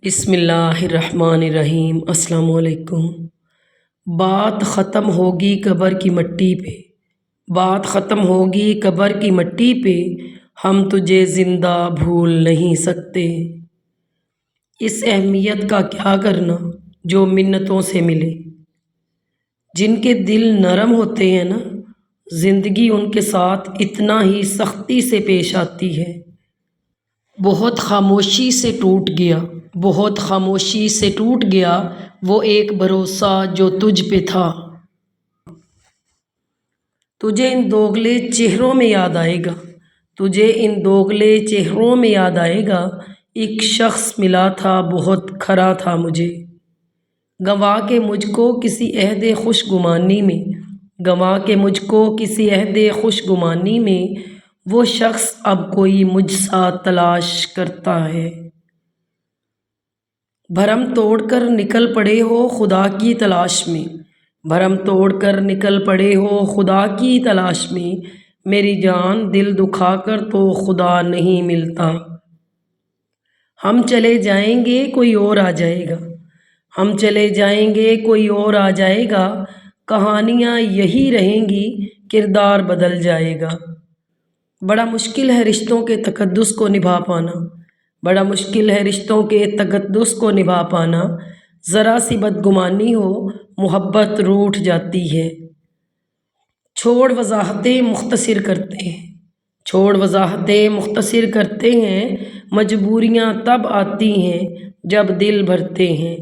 بسم اللہ الرحمن الرحیم۔ السلام علیکم۔ بات ختم ہوگی قبر کی مٹی پہ، بات ختم ہوگی قبر کی مٹی پہ، ہم تجھے زندہ بھول نہیں سکتے۔ اس اہمیت کا کیا کرنا جو منتوں سے ملے، جن کے دل نرم ہوتے ہیں نا، زندگی ان کے ساتھ اتنا ہی سختی سے پیش آتی ہے۔ بہت خاموشی سے ٹوٹ گیا، بہت خاموشی سے ٹوٹ گیا وہ ایک بھروسہ جو تجھ پہ تھا۔ تجھے ان دوگلے چہروں میں یاد آئے گا، تجھے ان دوگلے چہروں میں یاد آئے گا، ایک شخص ملا تھا بہت کھرا تھا مجھے، گنوا کے مجھ کو کسی عہد خوش گمانی میں، گنوا کے مجھ کو کسی عہد خوش گمانی میں، وہ شخص اب کوئی مجھ سا تلاش کرتا ہے۔ بھرم توڑ کر نکل پڑے ہو خدا کی تلاش میں، بھرم توڑ کر نکل پڑے ہو خدا کی تلاش میں، میری جان دل دکھا کر تو خدا نہیں ملتا۔ ہم چلے جائیں گے کوئی اور آ جائے گا، ہم چلے جائیں گے کوئی اور آ جائے گا، کہانیاں یہی رہیں گی، کردار بدل جائے گا۔ بڑا مشکل ہے رشتوں کے تقدس کو نبھا پانا، بڑا مشکل ہے رشتوں کے تقدس کو نبھا پانا، ذرا سی بدگمانی ہو محبت روٹھ جاتی ہے۔ چھوڑ وضاحتیں مختصر کرتے ہیں، چھوڑ وضاحتیں مختصر کرتے ہیں، مجبوریاں تب آتی ہیں جب دل بھرتے ہیں۔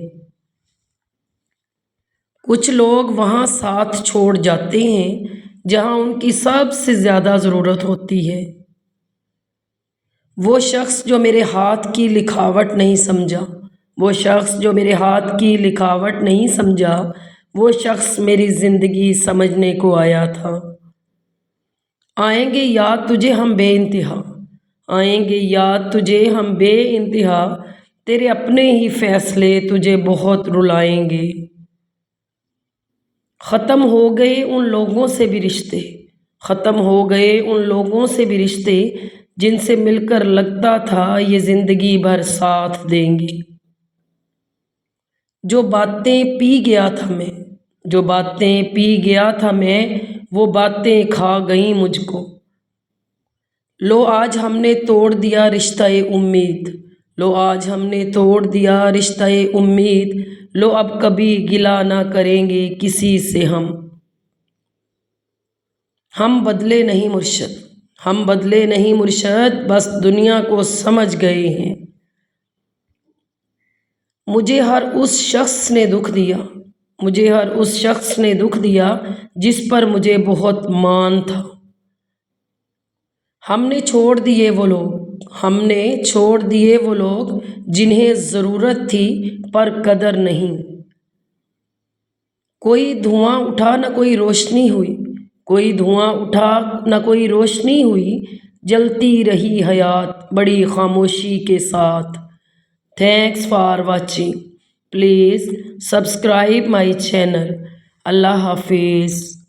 کچھ لوگ وہاں ساتھ چھوڑ جاتے ہیں جہاں ان کی سب سے زیادہ ضرورت ہوتی ہے۔ وہ شخص جو میرے ہاتھ کی لکھاوٹ نہیں سمجھا، وہ شخص جو میرے ہاتھ کی لکھاوٹ نہیں سمجھا، وہ شخص میری زندگی سمجھنے کو آیا تھا۔ آئیں گے یاد تجھے ہم بے انتہا، آئیں گے یاد تجھے ہم بے انتہا، تیرے اپنے ہی فیصلے تجھے بہت رلائیں گے۔ ختم ہو گئے ان لوگوں سے بھی رشتے، ختم ہو گئے ان لوگوں سے بھی رشتے، جن سے مل کر لگتا تھا یہ زندگی بھر ساتھ دیں گے۔ جو باتیں پی گیا تھا میں، جو باتیں پی گیا تھا میں، وہ باتیں کھا گئیں مجھ کو۔ لو آج ہم نے توڑ دیا رشتہ امید، لو آج ہم نے توڑ دیا رشتہ امید، لو اب کبھی گلہ نہ کریں گے کسی سے ہم بدلے نہیں مرشد، ہم بدلے نہیں مرشد، بس دنیا کو سمجھ گئے ہیں۔ مجھے ہر اس شخص نے دکھ دیا، مجھے ہر اس شخص نے دکھ دیا جس پر مجھے بہت مان تھا۔ ہم نے چھوڑ دیے وہ لوگ، ہم نے چھوڑ دیے وہ لوگ جنہیں ضرورت تھی پر قدر نہیں۔ کوئی دھواں اٹھا نہ کوئی روشنی ہوئی، کوئی دھواں اٹھا نہ کوئی روشنی ہوئی، جلتی رہی حیات بڑی خاموشی کے ساتھ۔ Thanks for watching, please subscribe my channel. اللہ حافظ۔